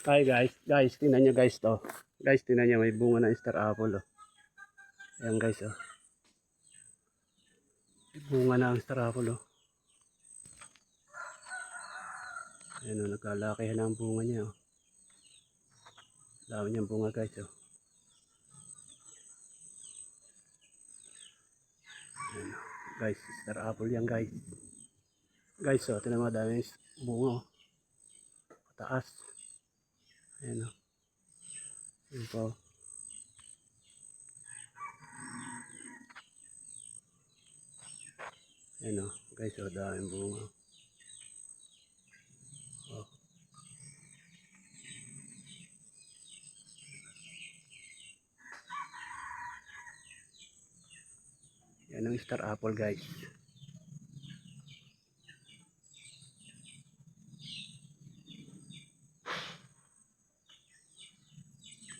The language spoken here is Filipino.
Hi guys, tingnan nyo guys to. Guys, tingnan nyo, may bunga ng star apple oh. Ayan guys oh. May bunga ng star apple oh. Ayan oh, nagkalakihan na ang bunga niya oh. Dami niyang bunga guys oh. Ayan oh. Guys, star apple yan guys. Guys oh, tingnan mo, dami bunga oh. Pataas. Ayan oh. Ayan po. Ayan o, guys o, daming bunga. Oh. Yan ang star apple guys.